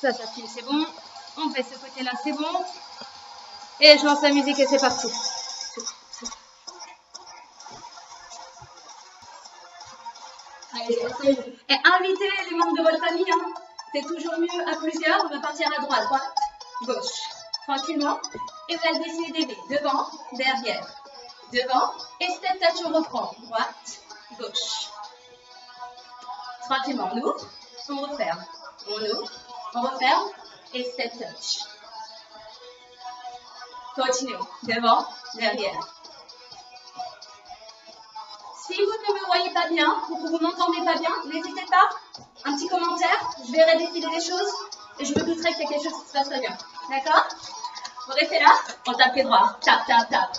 Ça file, c'est bon. On fait ce côté-là, c'est bon. Et je lance la musique et c'est parti. Allez, et invitez les membres de votre famille. Hein. C'est toujours mieux à plusieurs. On va partir à droite, gauche. Tranquillement. Et vous allez dessiner des V. Devant, derrière. Devant. Et step touch, on reprend. Droite, gauche. Tranquillement, on ouvre, on referme. On ouvre, on referme. Et step touch. Continuons. Devant, derrière. Si vous ne me voyez pas bien ou que vous n'entendez pas bien, n'hésitez pas. Un petit commentaire. Je verrai décider les choses. Et je me douterai qu'il y a quelque chose qui se passe pas bien. D'accord? Vous restez là. On tape les droits. Tap, tap, tap.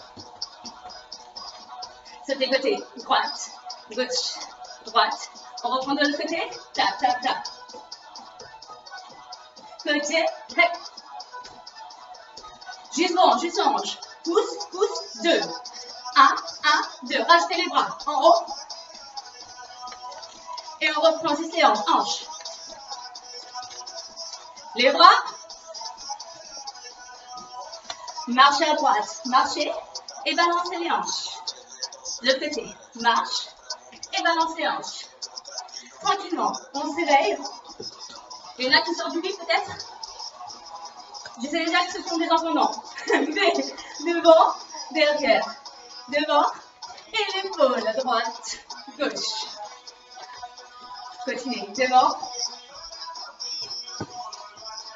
Sauter côté. Droite, gauche, droite. On reprend de l'autre côté. Tap, tap, tap. Côté. Hep. Juste range, juste range. Pousse, pousse, 2. 1, 2. Rajoutez les bras en haut. Et on reprend ces séances. Hanche. Les bras. Marchez à droite. Marchez et balancez les hanches. Le côté. Marche et balance les hanches. Tranquillement. On se réveille. Il y en a qui sortent du lit peut-être. Je sais déjà que ce sont des enfants, non. Mais devant, derrière. Devant et l'épaule à droite, gauche. Continuez. Devant.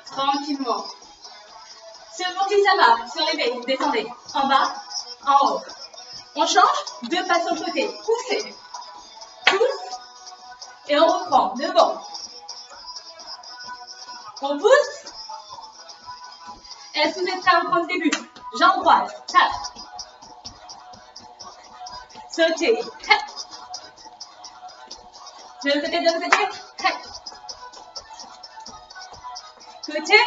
Tranquillement. Selon qui ça va, sur les baies, descendez. En bas, en haut. On change, 2 pas sur le côté. Poussez. Pousse. Et on reprend. Devant. On pousse. Est-ce que vous êtes prêts à reprendre le début? Jambe droite. Tape. Sautez. De l'autre côté, de l'autre côté. Côté.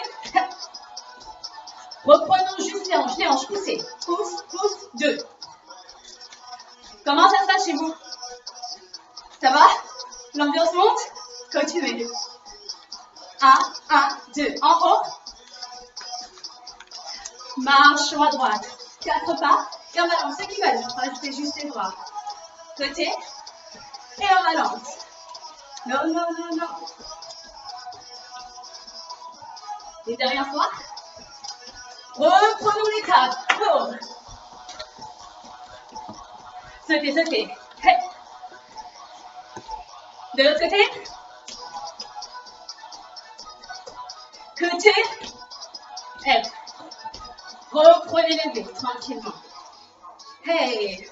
Reprenons juste les hanches, poussez. Pousse, pousse, 2. Comment ça se passe chez vous? Ça va? L'ambiance monte? Continuez. 1, 2. En haut. Marche à droite. 4 pas. Et on balance. Ceux qui veulent, rajouter juste les bras. Côté. Et on balance. Non, non, non, non. Les dernières fois. Reprenons les crabes. Oh. Sautez, sautez. Hey. De l'autre côté. Côté. Hey. Reprenez les V tranquillement. Hey.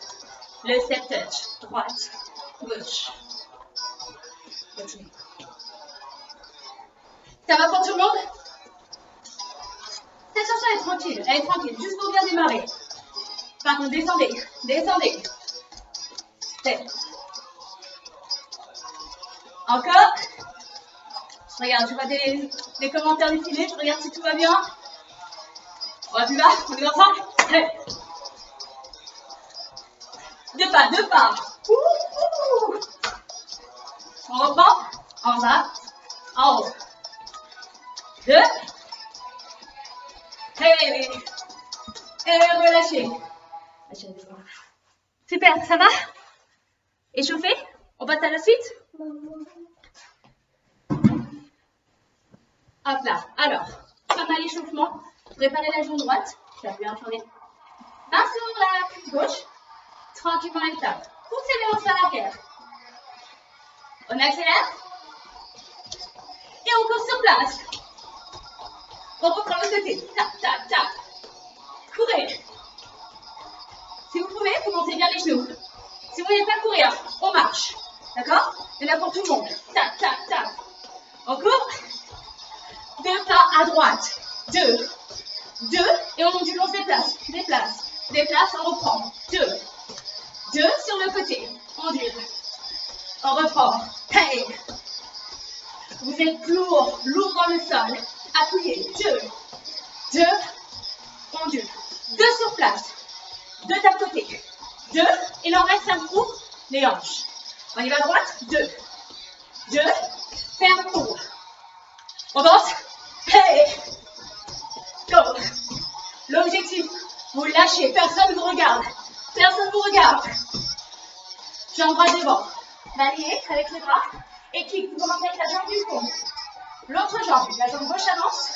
Le step touch. Droite. Gauche. Continue. Ça va pour tout le monde? Cette chanson est tranquille. Elle est tranquille. Juste pour bien démarrer. Par contre, descendez. Descendez. Step. Encore. Je regarde, je vois des commentaires défiler. Je regarde si tout va bien. On va plus bas. On est ensemble. Hey. 2 pas, 2 pas. Ouh. On reprend. En bas. En haut. 2. Hey. Et relâchez. Super, ça va? Échauffé? On passe à la suite? Hop là. Alors, pas mal l'échauffement. Préparez la jambe droite. Ça peut bien tourner. Main sur la cuisse gauche. Tranquillement et tape. Poussez les hanches à l'arrière. On accélère. Et on court sur place. On reprend le côté. Tap, tap, tap. Courez. Si vous pouvez, vous montez bien les genoux. Si vous ne voulez pas courir, on marche. D'accord? Il y en a pour tout le monde. Tap, tap, tap. On court. 2 pas à droite. 2. 2. Et on ondule, on se déplace. Déplace. Déplace, on reprend. 2. 2 sur le côté. Ondule. On reprend. Hey. Vous êtes lourd. Lourd dans le sol. Appuyez. 2. 2. Ondule. 2 sur place. 2 à côté. 2. Et là, on reste un coup. Les hanches. On y va à droite. 2. 2. Ferme pour. On danse. Hey, go. L'objectif, vous lâchez, personne ne vous regarde. Personne ne vous regarde. Jambe droite devant. Balayez avec le bras. Et kick, vous commencez avec la jambe du fond. L'autre jambe, la jambe gauche avance.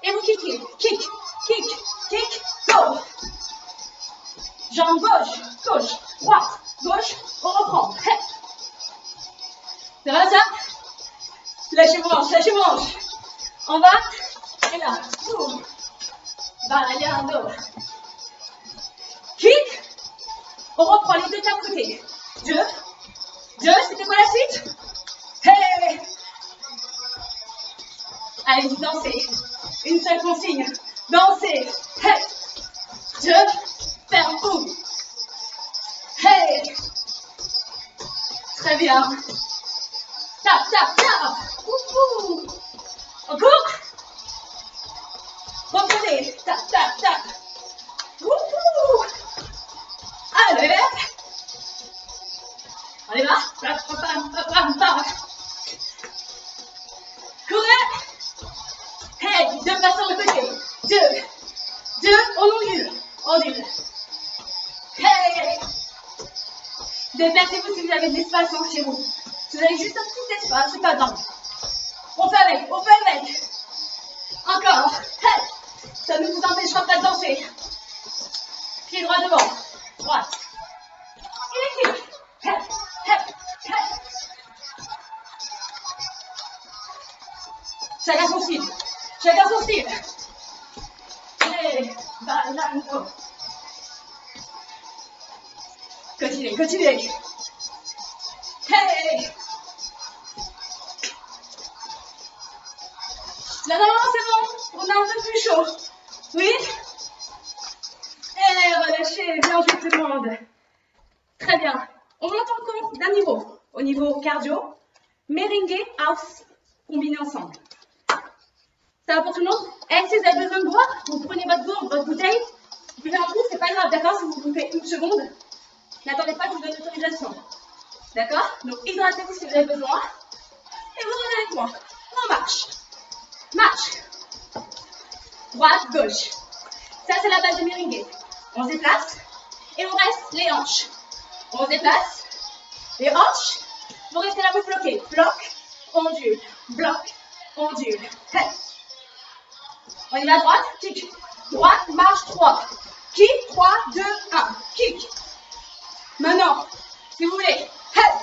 Et vous kickez. Kick, kick, kick, go. Jambe gauche, gauche, droite, gauche, on reprend. Hey. Ça va ça? Lâchez vos hanches, lâchez vos hanches. En bas, et là. Boum. Balayando. Kick. On reprend les deux de côté. 2, c'était quoi la suite? Hey. Allez, vous dansez. Une seule consigne. Dansez. Hey. 2, ferme, boum. Hey. Très bien. Tap, tap, tap. Ouh. Encore. Reprenez. Tap, tap, tap. Ouh. Allez. On y va. Courez. Hey, deux pas sur le côté. 2, on ondule. Hey. Déplacez-vous si vous avez de l'espace chez vous. Si vous avez juste un petit espace, c'est pas grave. On fait avec. Encore. Hey. Ça ne vous empêchera pas de danser. Pied droit devant. Droite. Et les kicks. Hey. Chacun son style. Hey, balando. Continuez. Hey. Là, non, c'est bon. On a un peu plus chaud. Oui. Et relâchez. Bien joué tout le monde. Très bien. On monte encore d'un niveau. Au niveau cardio, merengue, house, combinés ensemble. Ça va pour tout le monde? Et si vous avez besoin de boire, vous prenez votre gourde, votre bouteille, vous buvez un coup, c'est pas grave, d'accord? Si vous buvez une seconde, n'attendez pas que je vous donne l'autorisation. D'accord? Donc hydratez-vous si vous avez besoin. Et vous revenez avec moi. On marche. Droite, gauche. Ça, c'est la base de merengue. On se déplace et on reste les hanches. On se déplace, les hanches, vous restez là, vous bloquez. Bloc, ondule, bloc, ondule. Hey. On y va à droite, kick. Droite, marche 3. Kick, 3, 2, 1. Kick. Maintenant, si vous voulez. Hey.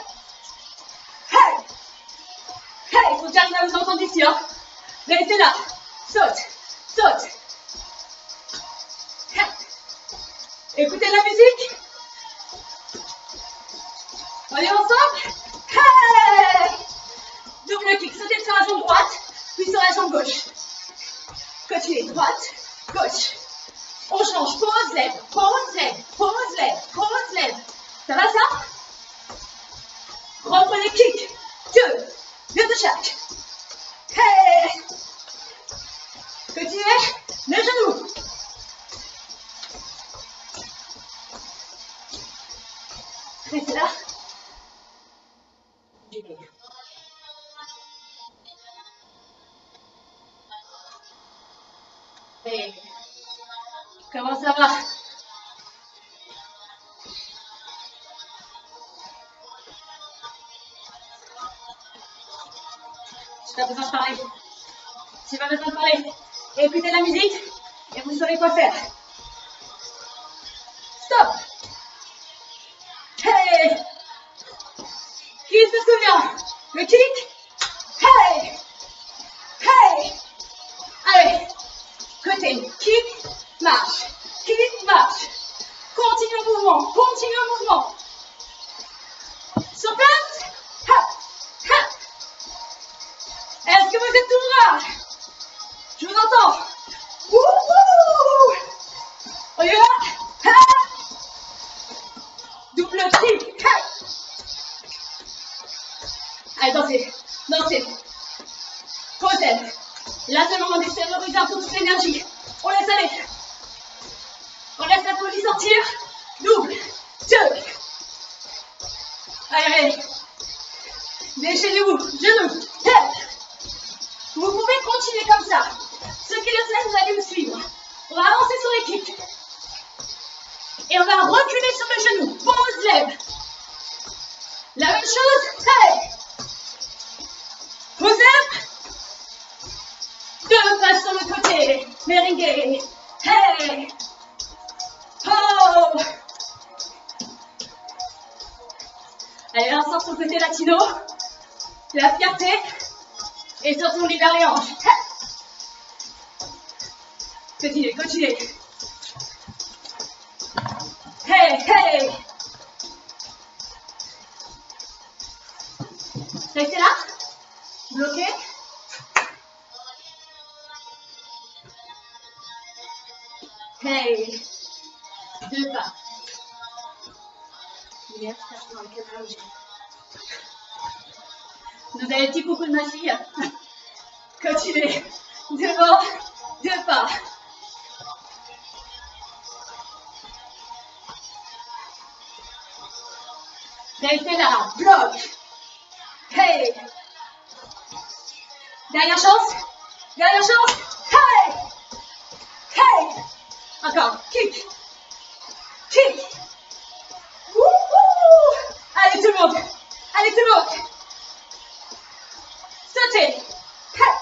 Il faut que j'arrive à vous entendre ici. Hein. Restez là. Saute. Hey. Écoutez la musique. On est ensemble. Hey. Double kick. Sautez sur la jambe droite, puis sur la jambe gauche. Continuez, droite, gauche. On change, pause, lève. Ça va ça? Reprenez kick. 2 de chaque. Hey. Continuez, le genou. Restez là. Hey. Comment ça va? J'ai pas besoin de parler. J'ai pas besoin de parler. Écoutez la musique et vous saurez quoi faire. Stop. Hey. Qui se souvient? Le kick. Hey. Allez. Côté. Kick. Marche. Continue le mouvement. Sur place. Hop. Est-ce que vous êtes toujours là? Je vous entends. Wouhou. On y va. Double kick. Allez, dansez. Posez. Là, c'est le moment d'extérioriser un peu toute l'énergie. On laisse aller. On laisse la folie sortir. Double. 2. Allez. Déchaînez-vous. Genoux. Vous pouvez continuer comme ça. Ceux qui le font, vous allez me suivre. On va avancer sur les kicks. Et on va reculer sur le genou. Pose, lève. La même chose. Hey. Pose, lève. Deux pas sur le côté. Merengue. Hey. Oh. Allez, on sort sur le côté latino. La fierté. Et surtout, on libère les hanches. Continuez, continuez. Hey, hey. Restez là. Bloquez. Hey. Deux pas. Yes, dans le cadre. Vous avez un petit coucou de ma fille. Continuez. Devant, deux pas. Restez là. Bloc. Hey. Dernière chance. Dernière chance. Hey. Hey. Encore. Kick. Kick. Wouhou. Allez tout le monde. Allez tout le monde. Sautez. Hey.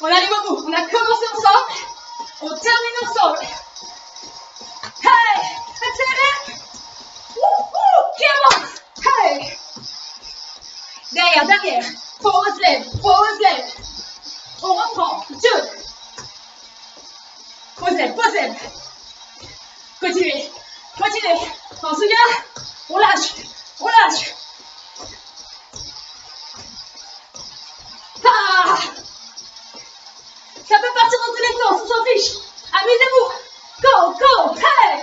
On arrive au bout. On a commencé ensemble. On termine ensemble. Hey. Accélérez. Wouhou. Qui avance. Hey. Derrière, derrière. Pause, lève. Pause, lève. On reprend. Deux. Pause, lève. Pause, lève. Continuez. Continuez. On se garde. On lâche. On lâche. Ah. Ça peut partir dans tous les sens, on s'en fiche. Amusez-vous. Go, go. Hey.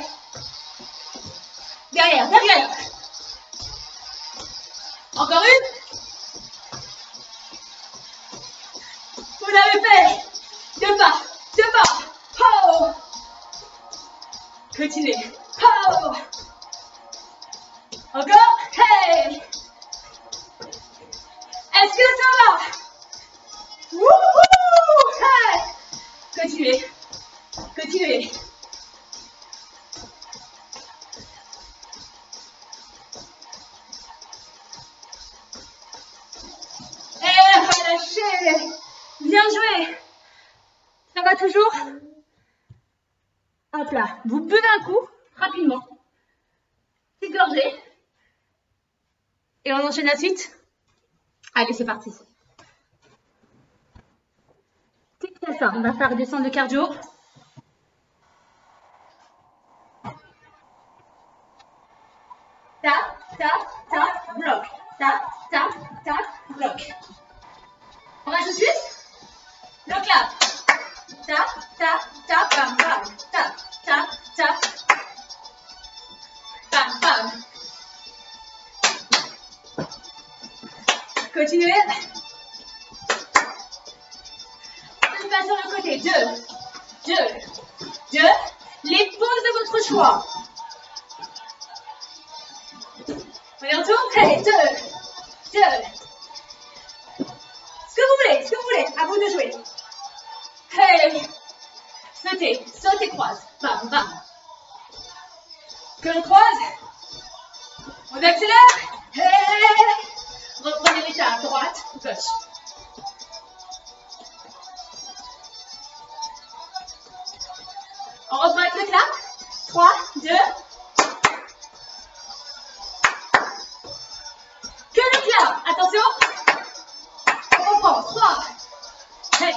Derrière, derrière. Encore une. Vous l'avez fait. Deux pas. Deux pas. Oh. Continuez. Oh. Encore. Hey. Est-ce que ça va? Wouhou. Hey. Continuez. Continuez. Et relâchez. Bien joué. Ça va toujours? Hop là. Vous buvez un coup, rapidement. Petite gorgée. Et on enchaîne la suite. Allez, c'est parti. C'est ça. On va faire descendre le cardio. Tap, tap, tap, bloc. Tap, tap, tap, bloc. On va tout de suite. Le clap. Tap, tap, tap, bam, bam. Tap, tap, tap. Bam, bam. Continuez. Une passe sur le côté. Deux. Les pauses de votre choix. On y retourne. Allez, deux. Ce que vous voulez. À vous de jouer. Hey. Sautez, croise. Bam, bam. Que l'on croise. On accélère. Hey. Reprenez l'état. Droite, gauche. On reprend avec le clap. 3, 2. Que le clap. Attention. On reprend. 3. Hey.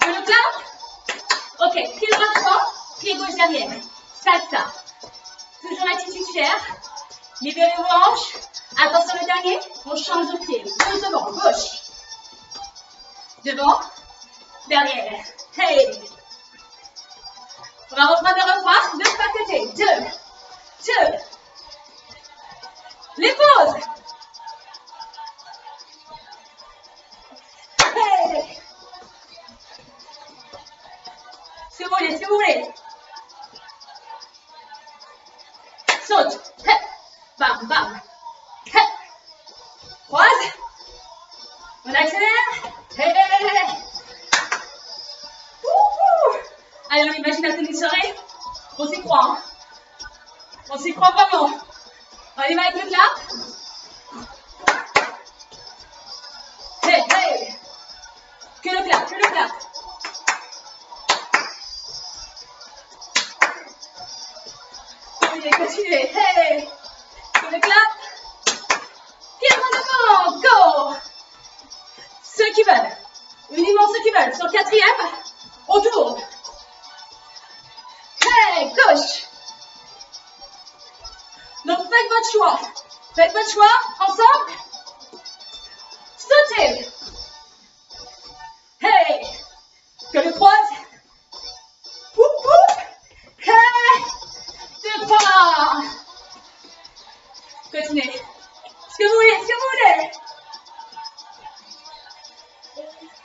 Que le clap. Ok. Pied droit devant. Pied gauche derrière. Salsa. Toujours l'attitude fière. Libérez vos hanches. Attention le dernier. On change de pied. Gauche devant. Gauche. Devant. Derrière. Hey. On va reprendre le refrain. Deux pas côté. Deux. Les pauses. Hey. Si vous voulez. Saute. Hey. Bam, bam. Hey. Croise. On accélère. Hey. Allez, on imagine la tenue serrée. On s'y croit. Hein. On s'y croit vraiment. On y va avec le clap. Hey, hey. Que le clap, que le clap. Continuez, continuez. Hey. Que le clap. Pied en devant. Go. Ceux qui veulent. Uniquement ceux qui veulent. Sur le quatrième, on tourne. Hey, gauche. Donc faites votre choix. Faites votre choix ensemble. Sautez. Hey. Que le croise. Poup, poup. Hey. Deux pas. Continuez. Ce que vous voulez, ce que vous voulez.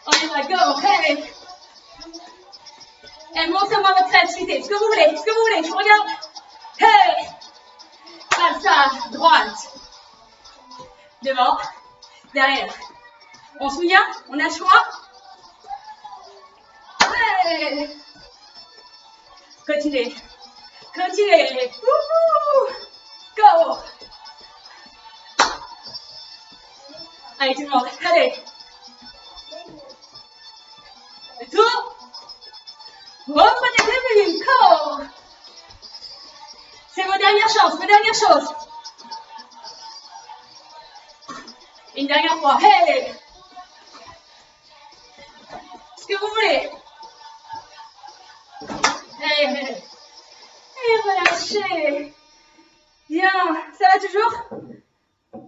On y va, go. Hey. Et montrez-moi votre créativité. Ce que vous voulez, ce que vous voulez. Je vous regarde. Hey. Comme ça, droite. Devant. Derrière. On se souvient? On a le choix? Hey. Continuez. Continuez. Wouhou. Go. Allez, tout le monde. Allez. Le tour. Reprenez le début. Go. C'est vos dernières chances, vos dernières choses. Une dernière fois. Hey. Ce que vous voulez. Hey, hey. Et relâchez. Bien. Ça va toujours?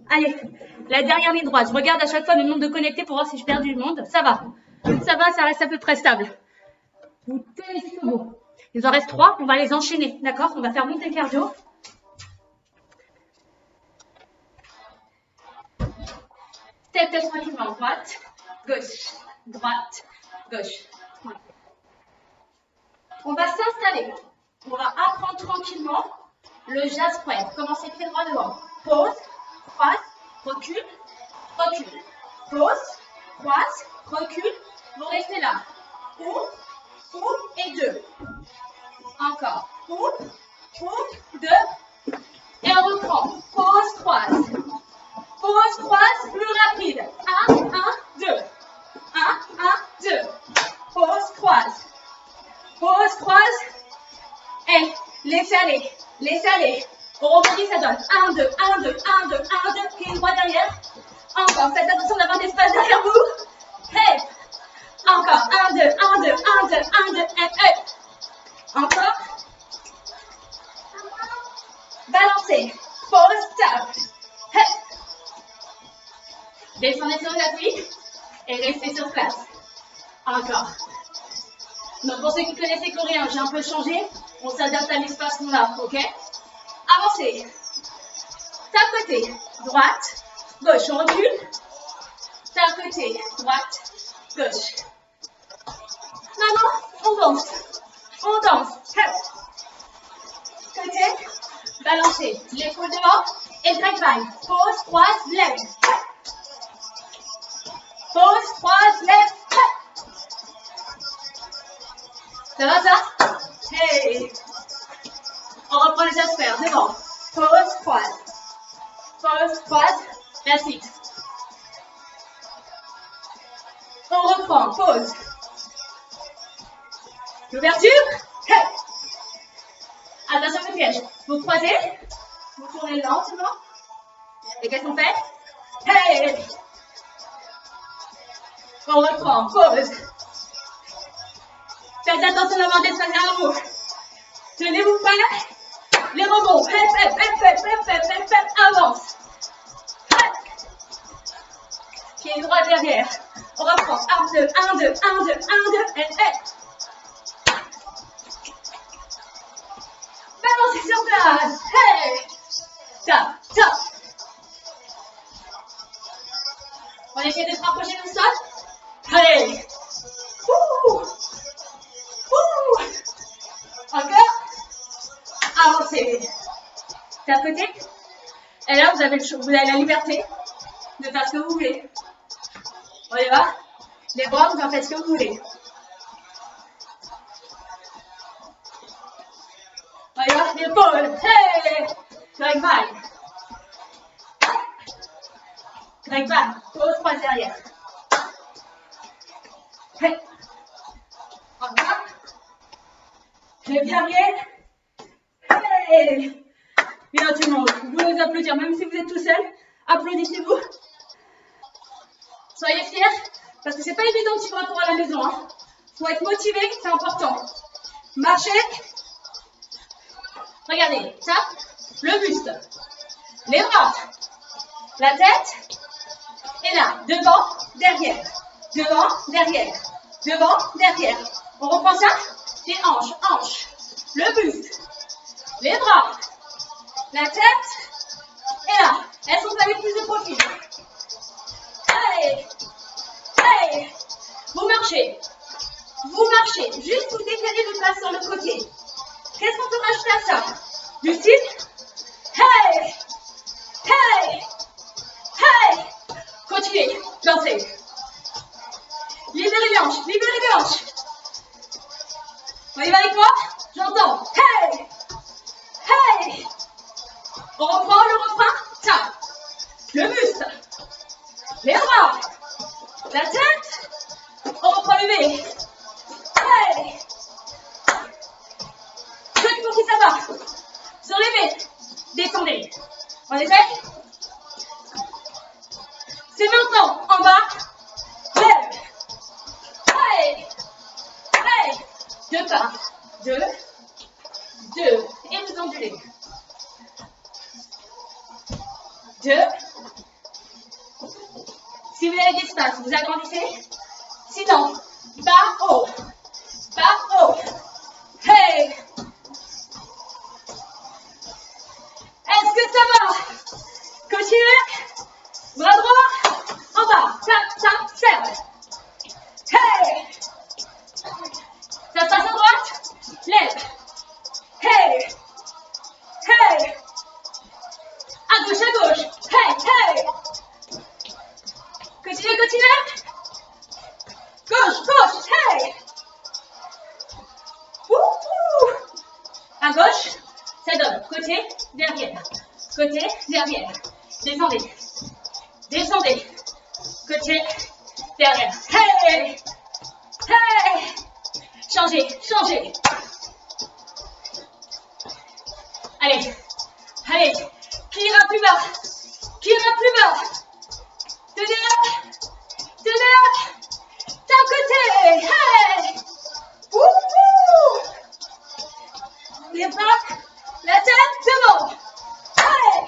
Allez, la dernière ligne droite. Je regarde à chaque fois le nombre de connectés pour voir si je perds du monde. Ça va. Ça va, ça reste à peu près stable. Vous tenez jusqu'au bout. Il en reste 3. On va les enchaîner. D'accord? On va faire monter le cardio. Step tranquillement. Droite, gauche, droite, gauche. On va s'installer. On va apprendre tranquillement le jazz square. Commencez pied droit devant. Pause, croise, recule, recule. Pause, croise, recule. Vous restez là. Une et deux. Encore. Une, deux. Et on reprend. Pause, croise. Pause, croise, plus rapide. 1, 1, 2. 1, 1, 2. Pause, croise. Pause, croise. Et laissez aller. Laissez aller. On rebondit, ça donne 1, 2, 1, 2, 1, 2, 1, 2. Pied droit derrière. Encore. Faites attention d'avoir d'espace derrière vous. Hey. Encore. 1, 2, 1, 2, 1, 2, 1, 2. Et encore. Balancez. Pause, stop. Hey. Descendez sur l'appui et restez sur place. Encore. Donc pour ceux qui connaissent les coréens, j'ai un peu changé. On s'adapte à l'espace qu'on a, ok? Avancez. Tap côté. Droite. Gauche. On recule. Tap côté. Droite. Gauche. Maintenant, on danse. On danse. Hop. Côté. Balancez. L'épaule devant. Et le grapevine. Pause, croise, lève. Pause, croise, lève. Ça va ça? Hey. On reprend les aspects. Devant. Pause, croise. Pause, croise. Merci. On reprend. Pause. L'ouverture. Hey. Attention au piège. Vous croisez. Vous tournez lentement. Et qu'est-ce qu'on fait? Hey. On reprend. Pause. Faites attention d'avoir des espaces derrière vous. Tenez-vous pas. Les rebonds. Avance. Pied droit derrière. On reprend. 1, 2, 1, 2, 1, 2, 1, 2. Balancez sur place. Hey. Top, top. On essaie de se rapprocher du sol. Allez. Encore. Avancez. D'un côté. Et là, vous avez la liberté de faire ce que vous voulez. On y va? Les bras, vous en faites ce que vous voulez. On y va? L'épaule. Hey! Drag back. Drag back. Pose, croise derrière. Hey! Encore. Le dernier. Hey! Bien tout le monde. Vous pouvez vous applaudir, même si vous êtes tout seul. Applaudissez-vous. Soyez fiers, parce que c'est pas évident de suivre un cours à la maison. Hein. Faut être motivé, c'est important. Marchez. Regardez, ça, le buste, les bras, la tête, et là, devant, derrière, devant, derrière, devant, derrière. On reprend ça, les hanches, hanches, le buste, les bras, la tête, et là, elles sont avec plus de profil. Allez, allez, vous marchez, juste vous décalez le pas sur le côté. Qu'est-ce qu'on peut rajouter à ça? Du style, hey, hey, hey. Continuez, dansez. Libérez les hanches, libérez les hanches. On y va avec moi? J'entends, hey, hey. On reprend le refrain, ça. Le buste, les bras, la tête. On reprend le V. Hey. Ceux pour qui ça va. Sur les V. Descendez. On essaye. C'est maintenant. En bas. Lève. Hey. Hey. 2 pas. 2. 2. Et vous ondulez. 2. Si vous avez de l'espace, vous agrandissez. Sinon, bas, haut. Bas, haut. Hey. Est-ce que ça va? Continuez. Bras droit. En bas. Ça, ferme. Hey. Ça se passe à droite. Lève. Hey. Hey. À gauche. Hey, hey. Continuez, continuez. Gauche, hey. À gauche, ça donne côté, derrière. Côté, derrière. Descendez. Descendez. Côté, derrière. Hey. Hey. Changez, changez. Allez. Allez. Qui ira plus bas? Qui ira plus bas? Tenez. D'un côté. Hey. Les bras, la tête, devant. Hey.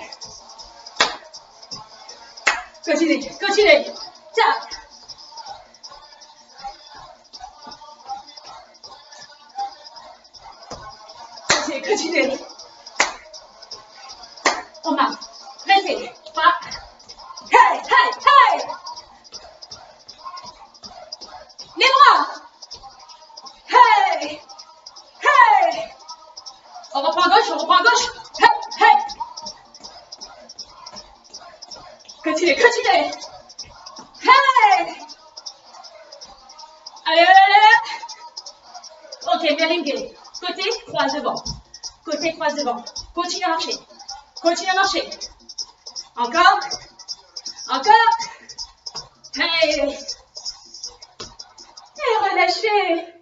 Continuez. Tap. Continuez. On marche. Restez. Pas. Hey. Les bras. Hey. On reprend à gauche. Hey. Continuez. Hey. Allez. Ok, merengue. Côté, croise devant. Continue à marcher. Encore. Hey. Et relâchez.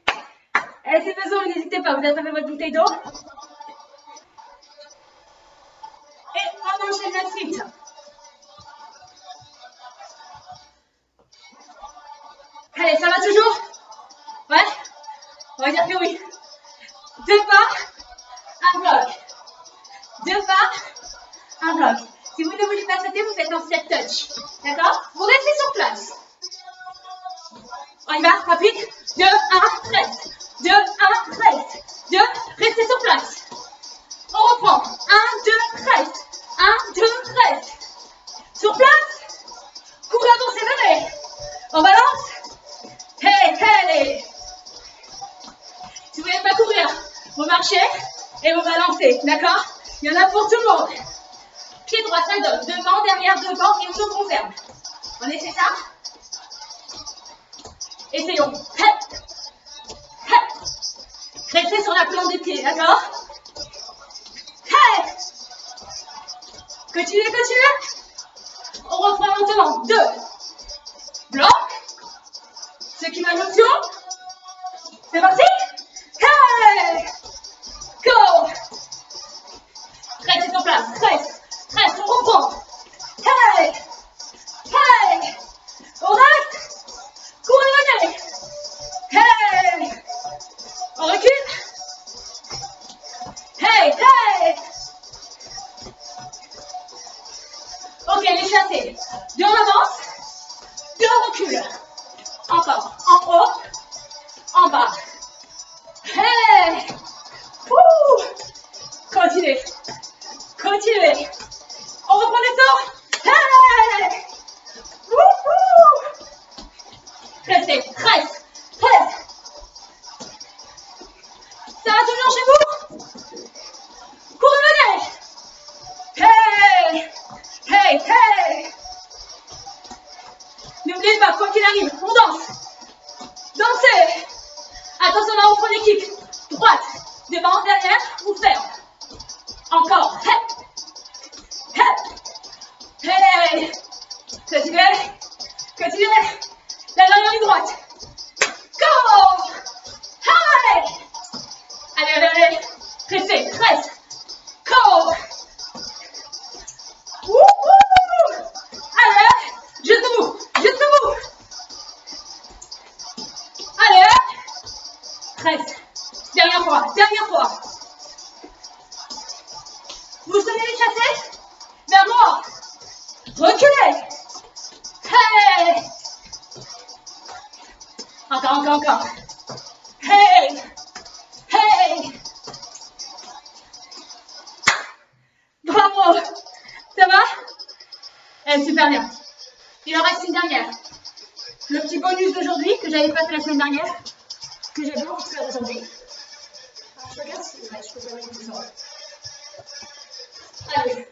Et si besoin, n'hésitez pas, vous attrapez votre bouteille d'eau. Et on enchaîne la suite. Allez, ça va toujours? Ouais? On va dire que oui. 2 pas, un bloc. 2 pas, un bloc. Si vous ne voulez pas sauter, vous faites un step touch. D'accord? Vous restez sur place. On y va, rapide. 2, 1, reste. 2, 1, reste. 2, restez sur place. On reprend. 1, 2, reste. 1, 2, reste. Sur place. Cours avancé, venez. On balance. Hey. Si vous voulez pas courir, vous marchez et vous balancez. D'accord? Il y en a pour tout le monde. Pied droit. droite, ça donne. Devant, derrière, devant, et on se conserve. On essaie ça? Essayons. Restez sur la plante des pieds, d'accord? Continuez, continuez. On reprend lentement. 2. Bloc. Ceux qui veulent l'option. C'est parti. Hey! Go. Restez sur place. Reste, on reprend. Hey! Hey! On reste. Courez, venez. Hey! On recule. Hey! Hey! Ok, les chassés. 2 en avance. 2 en recul. Encore. En haut. En bas. Hey! Ouh! Continuez. Continuez. On reprend l'essor. Hey! Wouhou! Restez. Reste. Ça va toujours chez vous? Courez, venez. Hey! Hey! N'oubliez pas, quoi qu'il arrive, on danse. Dansez. Attention là, on prend les kicks. Droite, devant, derrière, ou ferme. Encore. Hey! Continuez. La dernière ligne droite. Go! Hey! Allez. Reste. Go! Wouhou! Allez, juste debout. Allez, reste. Dernière fois. Vous sonnez les chassés? Vers moi. Reculez. Hey! Encore. Hey! Bravo. Ça va? Super bien. Il en reste une dernière. Le petit bonus d'aujourd'hui que j'avais pas fait la semaine dernière, que j'ai bien envie de faire aujourd'hui. Alors, je regarde si je peux faire une chose. Allez.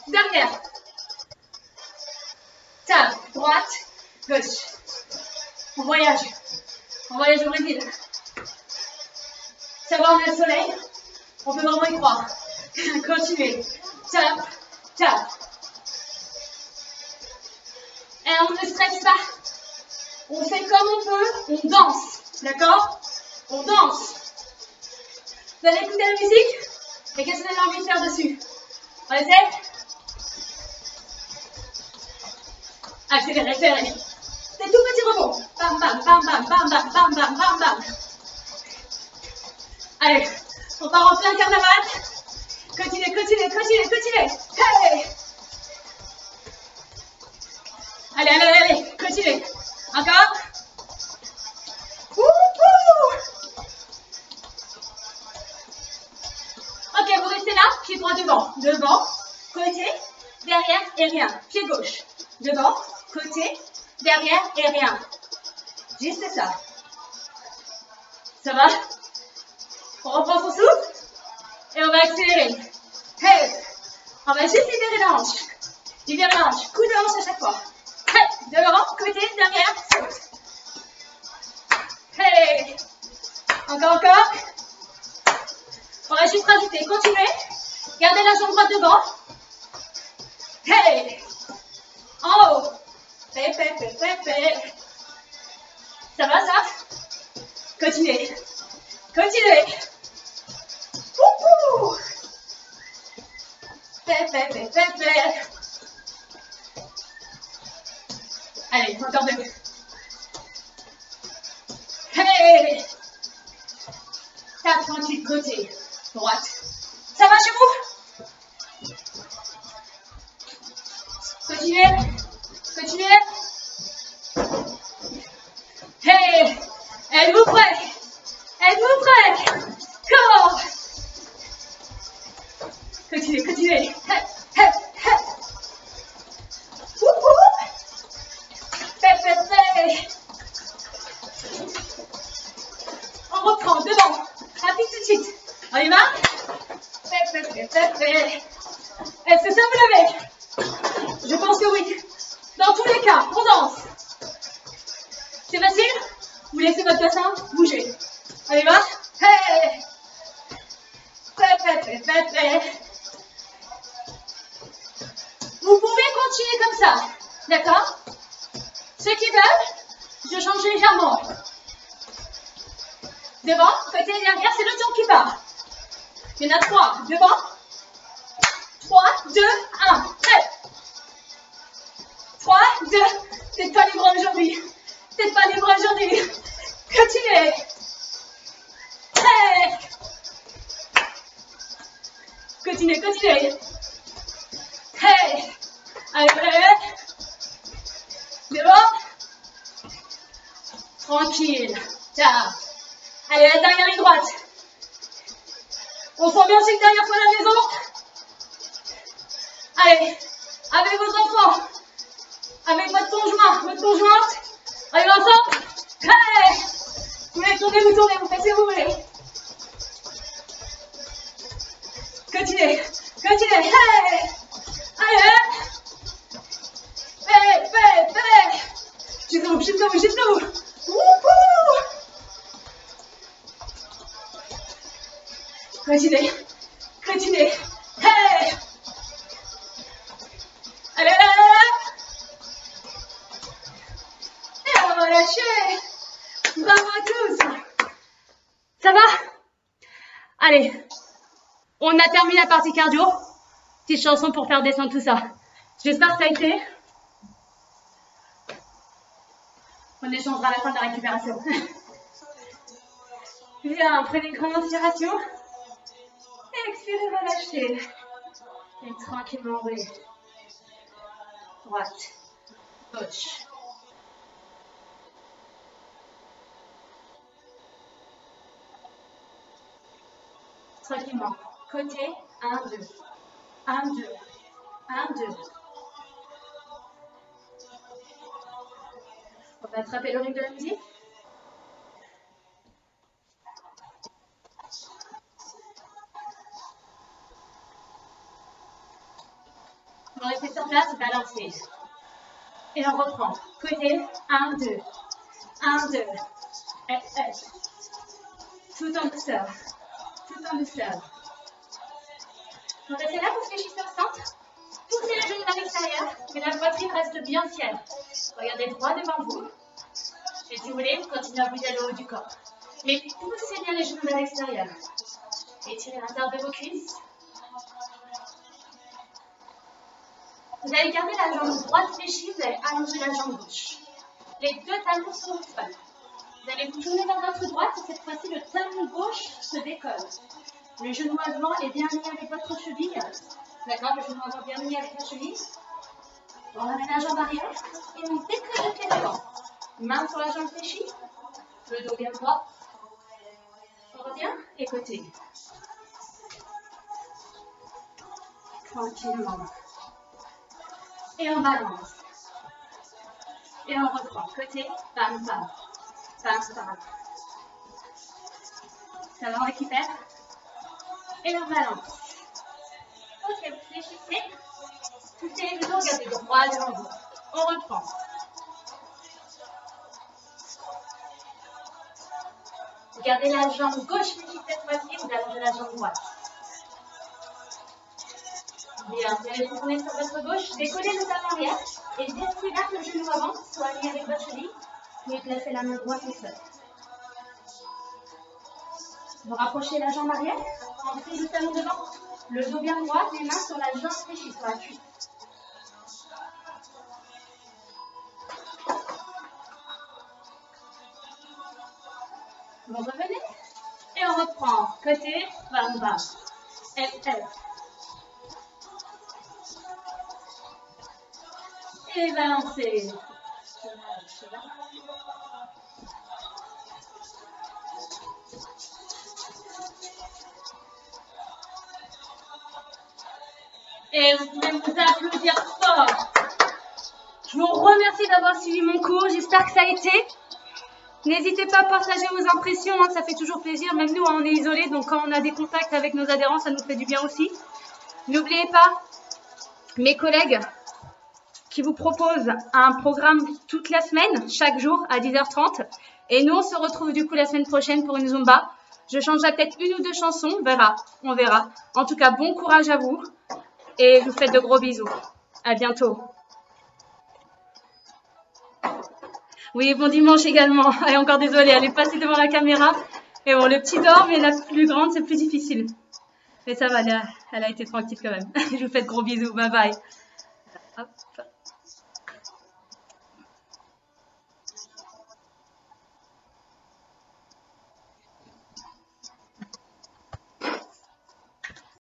Dernière. Table, droite, gauche. On voyage au Brésil. Ça va, on a le soleil. On peut vraiment y croire. Continuez. Tap. Et on ne stresse pas. On fait comme on peut, on danse. D'accord? On danse. Vous allez écouter la musique? Et qu'est-ce que vous avez envie de faire dessus? On essaie? Accélérez. Des tout petits rebonds. Bam. Allez, on part en plein carnaval. Continuez. Hey! Allez, continuez. Encore. Wouhou! Ok, vous restez là, pied droit devant, côté, derrière et rien. Pied gauche, devant, côté, derrière et rien. Juste ça. Ça va? On reprend son souffle et on va accélérer. Hey! On va juste libérer la hanche. Coup de hanche à chaque fois. Hey! Devant, côté, derrière, saute. Hey! Encore. On va juste rajouter. Continuez. Gardez la jambe droite devant. Hey! En haut. Fait. Ça va, ça? Continuez. Wouhou! Fait. Allez, encore 2. Hey! Tape tranquille, côté. Droite. Ça va chez vous? Continuez. Hey! Êtes-vous prêts? Go! Continuez. Hey! Wouhou! Fait. On reprend devant. Rapide tout de suite. On y va? Fait. Est-ce que ça vous levez? dans tous les cas, on danse. C'est facile? Vous laissez votre bassin bouger. Allez, va. Hey! Vous pouvez continuer comme ça. D'accord? Ceux qui veulent, je change légèrement. Devant, côté derrière, c'est le temps qui part. Il y en a 3. Devant. 3, 2, 1. Prêt. 3, 2. Peut-être pas les bras aujourd'hui. Peut-être pas les bras aujourd'hui. Continuez. Prêt. Continuez, continuez. Hey. Allez. Devant. Tranquille. Tard. Allez, la dernière ligne droite. On sent bien c'est une dernière fois à la maison. Allez, avec vos enfants, avec votre conjoint, votre conjointe. Allez, ensemble. Allez. Vous voulez tourner, vous faites ce que vous voulez. Continuez, continuez. Allez. Allez. Jusqu'au bout. Wouhou. Continuez. Hey. Allez. Et on va lâcher. Bravo à tous. Ça va? Allez. On a terminé la partie cardio. Petite chanson pour faire descendre tout ça. J'espère que ça a été. On échangera à la fin de la récupération. Bien, prenez une grande inspiration. Expirez, relâchez. Et tranquillement enrouler. Droite, gauche. Tranquillement. Côté, 1, 2. 1, 2. 1, 2. On va attraper le rythme de la musique. On reste sur place, balancer. Et on reprend. Côté, 1, 2. 1, 2. Et. Tout en douceur. On reste là, vous fléchissez au centre. Poussez les genoux vers l'extérieur, mais la poitrine reste bien tiède. Regardez droit devant vous. Et si vous voulez, vous continuez à bouger le haut du corps. Mais poussez bien les genoux vers l'extérieur. Étirez l'intérieur de vos cuisses. Vous allez garder la jambe droite fléchie, vous allez allonger la jambe gauche. Les deux talons sont au sol. Vous allez vous tourner vers votre droite et cette fois-ci, le talon gauche se décolle. Le genou avant est bien mis avec votre cheville. D'accord, le genou avant bien mis avec la cheville. On ramène la jambe arrière et on décolle le pied devant. Main sur la jambe fléchie. Le dos bien droit. On revient et côté. Tranquillement. Et on balance. Et on reprend. Côté, bam, bam. Bam, bam. Ça va, on récupère. Et on balance. Ok, vous fléchissez. Poussez les genoux, regardez droit devant vous. On reprend. Vous gardez la jambe gauche fléchie cette fois-ci, vous allongez la jambe droite. Bien, vous allez vous tourner sur votre gauche, décollez le talon arrière et laissez là le genou avant, soit aligné avec votre cheville, mais placez la main droite au sol. Vous rapprochez la jambe arrière, entrez le talon devant, le dos bien droit, les mains sur la jambe fléchie, sur la cuisse. Vous revenez et on reprend. Côté, bam, bam. F. Et balancez. Et vous pouvez vous applaudir fort. Je vous remercie d'avoir suivi mon cours. J'espère que ça a été. N'hésitez pas à partager vos impressions, hein, ça fait toujours plaisir. Même nous, on est isolés, donc quand on a des contacts avec nos adhérents, ça nous fait du bien aussi. N'oubliez pas, mes collègues qui vous propose un programme toute la semaine, chaque jour à 10h30. Et nous, on se retrouve du coup la semaine prochaine pour une Zumba. Je changerai peut-être une ou deux chansons, on verra. En tout cas, bon courage à vous et je vous fais de gros bisous. À bientôt. Oui, bon dimanche également. Elle est encore désolée, elle est passée devant la caméra. Et bon, le petit dort, mais la plus grande, c'est plus difficile. Mais ça va, elle a été tranquille quand même. Je vous fais de gros bisous. Bye bye. Hop.